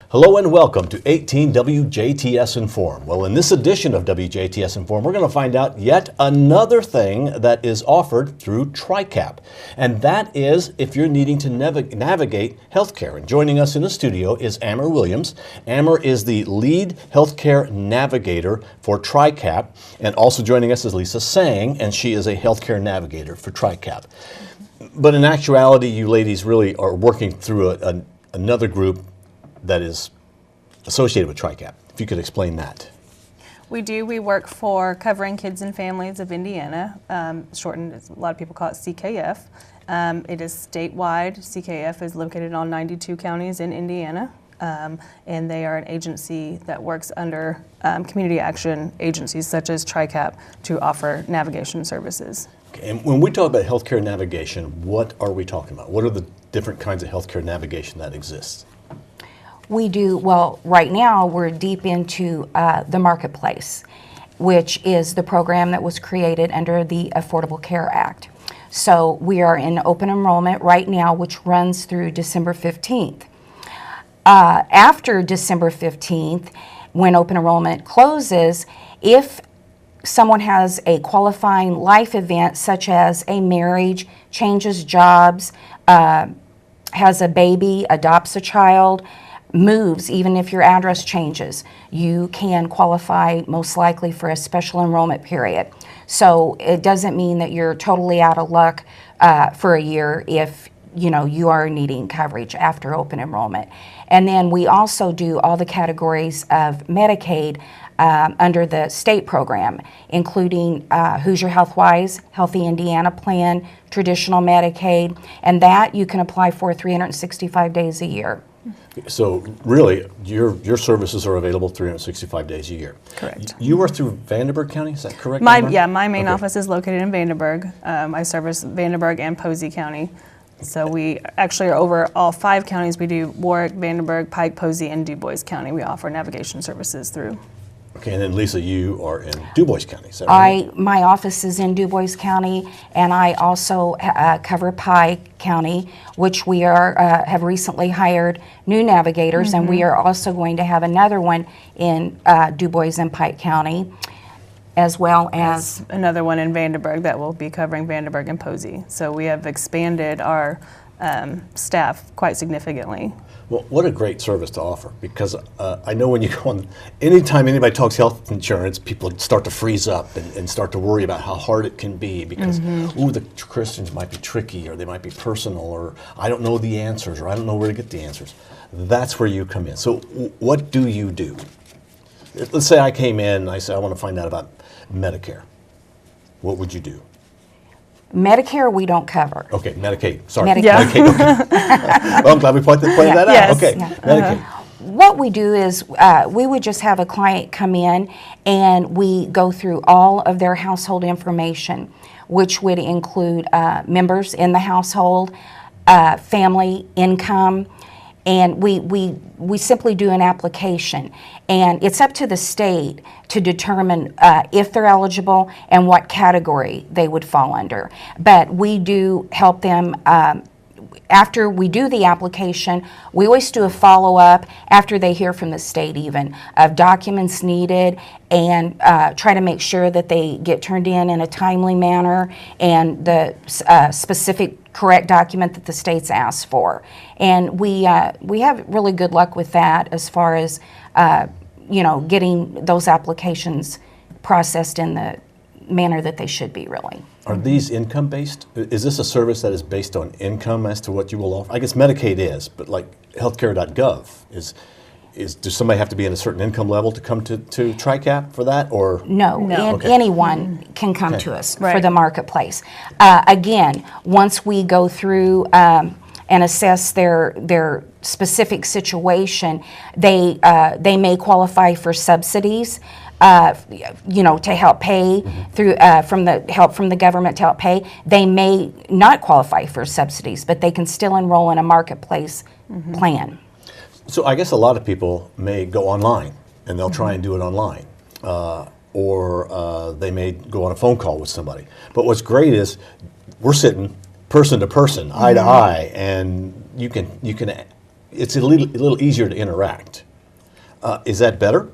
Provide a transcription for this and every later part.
Hello and welcome to 18 WJTS Inform. Well, in this edition of WJTS Inform, we're going to find out yet another thing that is offered through TRICAP. And that is if you're needing to navigate healthcare. And joining us in the studio is Ammer Williams. Ammer is the lead healthcare navigator for TRICAP. And also joining us is Lesa Seng, and she is a healthcare navigator for TRICAP. But in actuality, you ladies really are working through another group that is associated with TRICAP. If you could explain that. We do. We work for Covering Kids and Families of Indiana, shortened, a lot of people call it CKF. It is statewide. CKF is located in all 92 counties in Indiana, and they are an agency that works under community action agencies such as TRICAP to offer navigation services. Okay. And when we talk about healthcare navigation, what are we talking about? What are the different kinds of healthcare navigation that exists? We do, well, right now we're deep into the Marketplace, which is the program that was created under the Affordable Care Act. So we are in open enrollment right now, which runs through December 15th. After December 15th, when open enrollment closes, if someone has a qualifying life event such as a marriage, changes jobs, has a baby, adopts a child, moves, even if your address changes, you can qualify most likely for a special enrollment period. So it doesn't mean that you're totally out of luck for a year if you are needing coverage after open enrollment. And then we also do all the categories of Medicaid under the state program, including Hoosier Healthwise, Healthy Indiana Plan, Traditional Medicaid, and that you can apply for 365 days a year. So really, your services are available 365 days a year. Correct. You are through Vanderburgh County, is that correct? My main office is located in Vanderburgh. I service Vanderburgh and Posey County. So we actually are over all 5 counties. We do Warwick, Vanderburgh, Pike, Posey, and Du Bois County. We offer navigation services through. Okay, and then Lesa, you are in Du Bois County, is that right? My office is in Du Bois County, and I also cover Pike County, which we have recently hired new navigators, and we are also going to have another one in Du Bois and Pike County, as well as another one in Vanderburgh that will be covering Vanderburgh and Posey. So we have expanded our staff quite significantly. Well, what a great service to offer, because I know when you go on, anytime anybody talks health insurance, people start to freeze up and start to worry about how hard it can be because, ooh, the questions might be tricky or they might be personal or I don't know the answers or I don't know where to get the answers. That's where you come in. So what do you do? Let's say I came in and I said, I want to find out about Medicare. What would you do? Medicare we don't cover. Okay, Medicaid. Sorry. Medicaid. Okay. Well, I'm glad we pointed that Yes. out. Okay, Medicaid. What we do is we would just have a client come in and we go through all of their household information, which would include members in the household, family, income, and we simply do an application. And it's up to the state to determine if they're eligible and what category they would fall under. But we do help them. After we do the application, we always do a follow-up after they hear from the state even of documents needed and try to make sure that they get turned in a timely manner and the specific correct document that the state's asked for. And we have really good luck with that as far as getting those applications processed in the manner that they should be, really. Are these income-based? Is this a service that is based on income as to what you will offer? I guess Medicaid is, but like healthcare.gov, does somebody have to be in a certain income level to come to TRICAP for that, or? No. Okay. Anyone can come to us Right. for the Marketplace. Again, once we go through and assess their specific situation, they may qualify for subsidies. To help pay through from the help from the government to help pay. They may not qualify for subsidies, but they can still enroll in a Marketplace plan. So I guess a lot of people may go online and they'll try and do it online, or they may go on a phone call with somebody. But what's great is we're sitting person to person, eye to eye, and you can it's a little easier to interact. Is that better?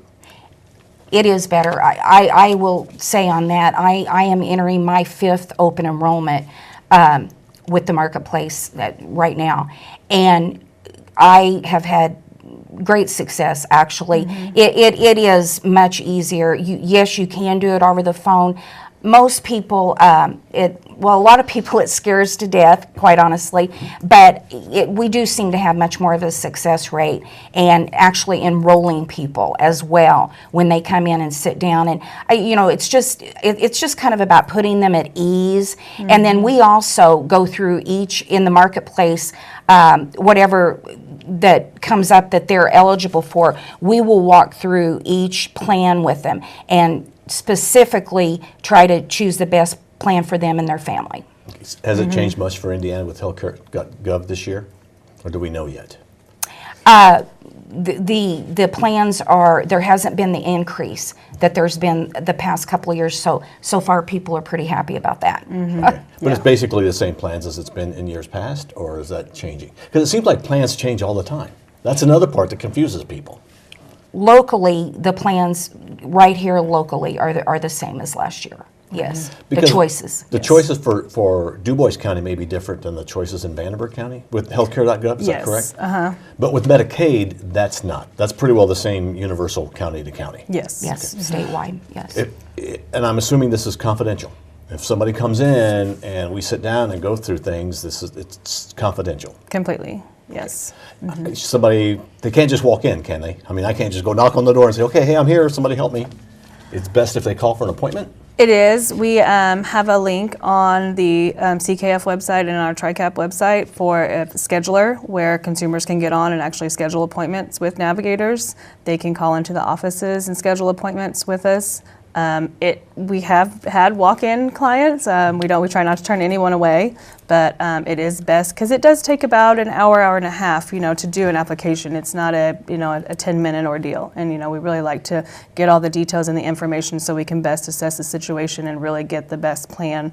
It is better. I will say on that, I am entering my 5th open enrollment with the marketplace right now. And I have had great success, actually. It is much easier. Yes, you can do it over the phone. Most people, well, a lot of people it scares to death, quite honestly, but we do seem to have much more of a success rate and actually enrolling people as well when they come in and sit down. And, it's just kind of about putting them at ease. And then we also go through each, in the marketplace, whatever that comes up that they're eligible for, we will walk through each plan with them and specifically try to choose the best plan for them and their family. Has it changed much for Indiana with healthcare.gov this year, or do we know yet? The plans are, there hasn't been the increase that there's been the past couple of years, so far people are pretty happy about that. Okay. But it's basically the same plans as it's been in years past, or is that changing? Because it seems like plans change all the time. That's another part that confuses people. Locally, the plans right here locally are the same as last year. Yes, Because the choices. The yes. choices for Du Bois County may be different than the choices in Vandenberg County with healthcare.gov, is that correct? Yes. But with Medicaid, that's not. That's pretty well the same universal county to county. Yes. Yes, statewide, yes. And I'm assuming this is confidential. If somebody comes in and we sit down and go through things, it's confidential. Completely. Yes. Somebody, they can't just walk in, can they? I mean, I can't just go knock on the door and say, okay, hey, I'm here, somebody help me. It's best if they call for an appointment? It is. We have a link on the CKF website and our TRICAP website for a scheduler where consumers can get on and actually schedule appointments with navigators. They can call into the offices and schedule appointments with us. We have had walk-in clients. We try not to turn anyone away, but it is best because it does take about an hour and a half, to do an application. It's not a 10-minute ordeal, and we really like to get all the details and the information so we can best assess the situation and really get the best plan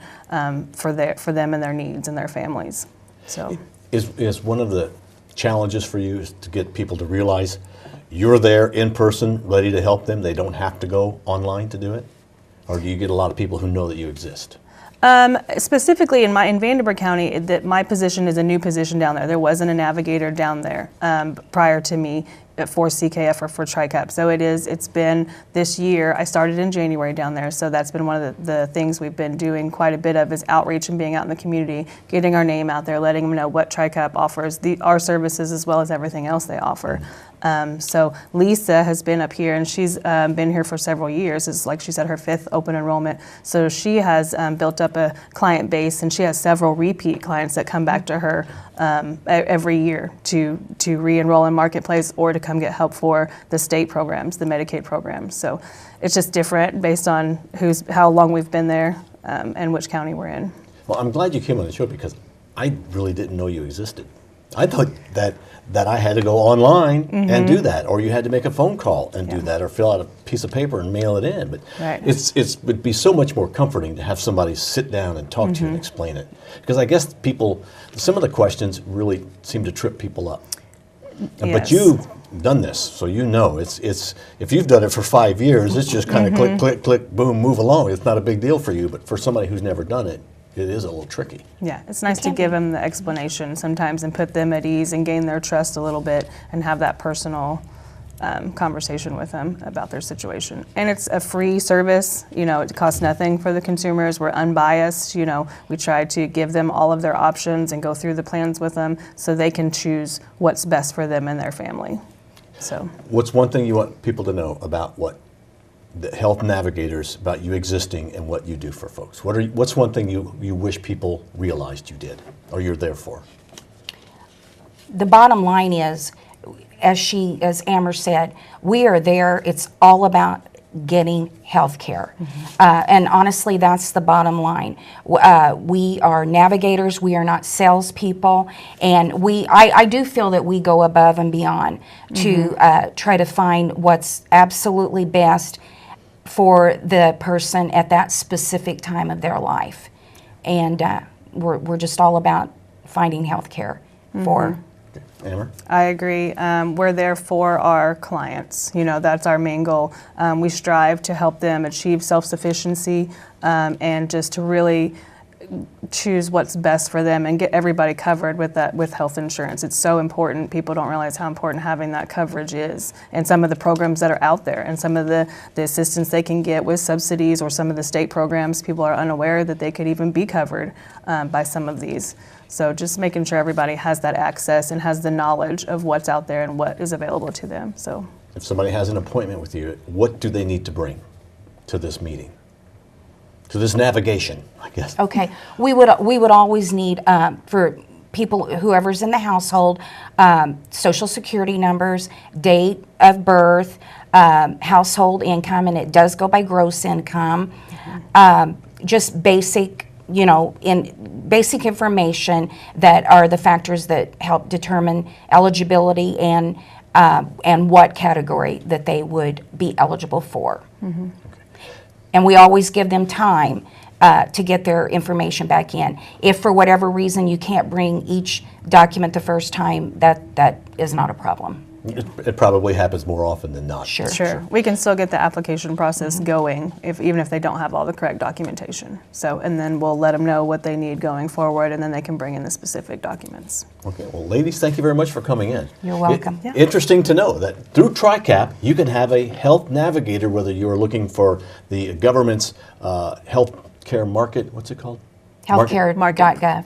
for them and their needs and their families. So, is one of the challenges for you is to get people to realize you're there in person, ready to help them? They don't have to go online to do it? Or do you get a lot of people who know that you exist? Specifically in Vandenberg County, that my position is a new position down there. There wasn't a navigator down there prior to me for CKF or for TRICAP. So it's been this year. I started in January down there, so that's been one of the things we've been doing quite a bit of is outreach and being out in the community, getting our name out there, letting them know what TRICAP offers, our services as well as everything else they offer. So Lesa has been up here, and she's been here for several years. It's like she said, her 5th open enrollment. So she has built up a client base, and she has several repeat clients that come back to her every year to re-enroll in Marketplace or to come get help for the state programs, the Medicaid programs. So it's just different based on how long we've been there and which county we're in. Well, I'm glad you came on the show because I really didn't know you existed. I thought that I had to go online and do that, or you had to make a phone call and do that, or fill out a piece of paper and mail it in. But it'd be so much more comforting to have somebody sit down and talk to you and explain it. Because I guess some of the questions really seem to trip people up. Yes. But you've done this, so it's if you've done it for 5 years, it's just kind of click, click, click, boom, move along. It's not a big deal for you, but for somebody who's never done it, it is a little tricky. Yeah, it's nice to give them the explanation sometimes and put them at ease and gain their trust a little bit and have that personal conversation with them about their situation. And it's a free service. It costs nothing for the consumers. We're unbiased. We try to give them all of their options and go through the plans with them so they can choose what's best for them and their family. So, what's one thing you want people to know about the health navigators, about you existing and what you do for folks? What's one thing you wish people realized you did or you're there for? The bottom line is, as Ammer said, we are there. It's all about getting health care. And honestly, that's the bottom line. We are navigators. We are not salespeople. And I do feel that we go above and beyond to try to find what's absolutely best for the person at that specific time of their life. And we're just all about finding health care for Ammer? I agree. We're there for our clients. You know, that's our main goal. We strive to help them achieve self-sufficiency and just to really choose what's best for them and get everybody covered with that, with health insurance. It's so important. People don't realize how important having that coverage is, and some of the programs that are out there and some of the assistance they can get with subsidies or some of the state programs. People are unaware that they could even be covered by some of these. So just making sure everybody has that access and has the knowledge of what's out there and what is available to them. So if somebody has an appointment with you, what do they need to bring to this meeting? To this navigation, I guess. Okay, we would always need for people, whoever's in the household, social security numbers, date of birth, household income, and it does go by gross income. Just basic, you know, basic information that are the factors that help determine eligibility and what category that they would be eligible for. Mm-hmm. And we always give them time to get their information back in. If for whatever reason you can't bring each document the first time, that is not a problem. It probably happens more often than not. Sure. We can still get the application process going even if they don't have all the correct documentation. So, and then we'll let them know what they need going forward, and then they can bring in the specific documents. Okay, well, ladies, thank you very much for coming in. You're welcome. Interesting to know that through TRICAP, you can have a health navigator, whether you are looking for the government's health care market, what's it called? Healthcare.gov.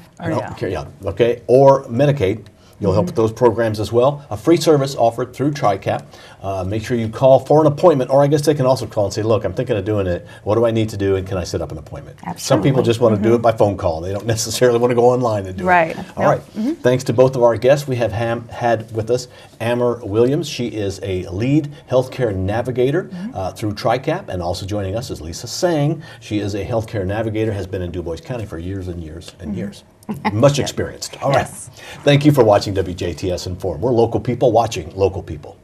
Okay, or Medicaid. You'll help with those programs as well. A free service offered through TRICAP. Make sure you call for an appointment, or I guess they can also call and say, look, I'm thinking of doing it. What do I need to do, and can I set up an appointment? Absolutely. Some people just want to do it by phone call. They don't necessarily want to go online and do it. All right. Thanks to both of our guests. We have had with us Ammer Williams. She is a lead healthcare navigator through TRICAP, and also joining us is Lesa Seng. She is a healthcare navigator, has been in DuBois County for years and years and years. Much experienced. All right. Thank you for watching WJTS Inform. We're local people watching local people.